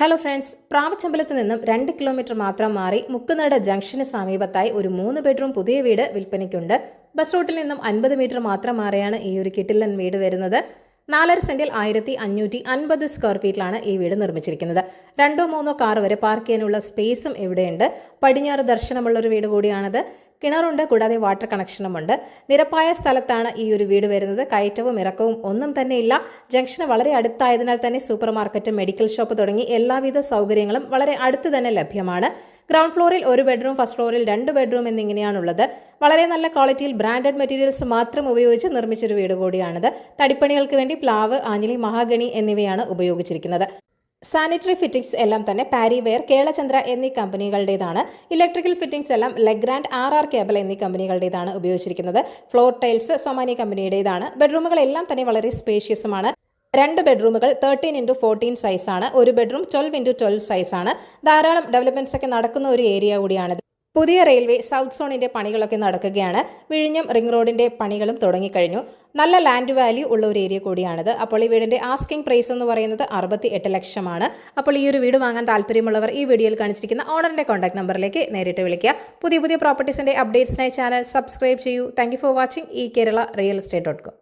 Hello friends, പ്രാവച്ചമ്പലത്ത് നിന്നും 2 kilometre മാത്രം മാറി മുക്കുനാട് ജംഗ്ഷന് സമീപത്തായി ഒരു 3 ബെഡ്റൂം പുതിയ വീട് വിൽപ്പനയ്ക്കുണ്ട്. ബസ് റൂട്ടിൽ നിന്നും 50 മീറ്റർ മാത്രം മാറിയാണ് ഈ ഒരു കിട്ടിലൻ വീട് വരുന്നത്. 4.5 സെന്റിൽ 1550 സ്ക്വയർ ഫീറ്റിലാണ് ഈ വീട് നിർമ്മിച്ചിരിക്കുന്നത്. 2-3 കാർ വരെ പാർക്ക് ചെയ്യാനുള്ള സ്പേസും ഇവിടെയുണ്ട്. പടിഞ്ഞാറ് ദർശനമുള്ള ഒരു വീട് കൂടിയാണത്. കിണറുണ്ട്, കൂടാതെ വാട്ടർ കണക്ഷനുമുണ്ട്. നിരപ്പായ സ്ഥലത്താണ് ഈ ഒരു വീട് വരുന്നത്. കയറ്റവും ഇറക്കവും ഒന്നും തന്നെ ഇല്ല. ജംഗ്ഷന് വളരെ അടുത്തായതിനാൽ തന്നെ സൂപ്പർ മാർക്കറ്റ്, മെഡിക്കൽ ഷോപ്പ് തുടങ്ങി എല്ലാവിധ സൗകര്യങ്ങളും വളരെ അടുത്ത് തന്നെ ലഭ്യമാണ്. ഗ്രൗണ്ട് ഫ്ലോറിൽ 1 ബെഡ്റൂം, ഫസ്റ്റ് ഫ്ലോറിൽ 2 ബെഡ്റൂം എന്നിങ്ങനെയാണുള്ളത്. വളരെ നല്ല ക്വാളിറ്റിയിൽ ബ്രാൻഡഡ് മെറ്റീരിയൽസ് മാത്രം ഉപയോഗിച്ച് നിർമ്മിച്ചൊരു വീട് കൂടിയാണിത്. തടിപ്പണികൾക്ക് വേണ്ടി പ്ലാവ്, ആഞ്ഞിലി, മഹാഗണി എന്നിവയാണ് ഉപയോഗിച്ചിരിക്കുന്നത്. സാനിറ്ററി ഫിറ്റിംഗ്സ് എല്ലാം തന്നെ പാരിവെയർ, കേളചന്ദ്ര എന്നീ കമ്പനികളുടേതാണ്. ഇലക്ട്രിക്കൽ ഫിറ്റിംഗ്സ് എല്ലാം ലെഗ്രാൻഡ്, RR കേബിൾ എന്നീ കമ്പനികളുടേതാണ് ഉപയോഗിച്ചിരിക്കുന്നത്. ഫ്ലോർ ടൈൽസ് സൊമാനി കമ്പനിയുടേതാണ്. ബെഡ്റൂമുകളെല്ലാം തന്നെ വളരെ സ്പേഷ്യസുമാണ്. 2 ബെഡ്റൂമുകൾ 13x14 സൈസാണ്. 1 ബെഡ്റൂം 12x12 സൈസാണ്. ധാരാളം ഡെവലപ്മെന്റ്സ് ഒക്കെ നടക്കുന്ന ഒരു ഏരിയ കൂടിയാണ്. പുതിയ റെയിൽവേ സൗത്ത് സോണിന്റെ പണികളൊക്കെ നടക്കുകയാണ്. വിഴിഞ്ഞം റിംഗ് റോഡിന്റെ പണികളും തുടങ്ങിക്കഴിഞ്ഞു. നല്ല ലാൻഡ് വാല്യൂ ഉള്ള ഒരു ഏരിയ കൂടിയാണിത്. അപ്പോൾ ഈ വീടിന്റെ ആസ്കിംഗ് പ്രൈസ് എന്ന് പറയുന്നത് 68 ലക്ഷമാണ്. അപ്പോൾ ഈ ഒരു വീട് വാങ്ങാൻ താല്പര്യമുള്ളവർ ഈ വീഡിയോയിൽ കാണിച്ചിരിക്കുന്ന ഓണറിന്റെ കോൺടാക്ട് നമ്പറിലേക്ക് നേരിട്ട് വിളിക്കുക. പുതിയ പ്രോപ്പർട്ടീസിന്റെ അപ്ഡേറ്റ്സിനായി ചാനൽ സബ്സ്ക്രൈബ് ചെയ്യൂ. Thank you for watching. ഈ കേരള റിയൽ എസ്റ്റേറ്റ്.com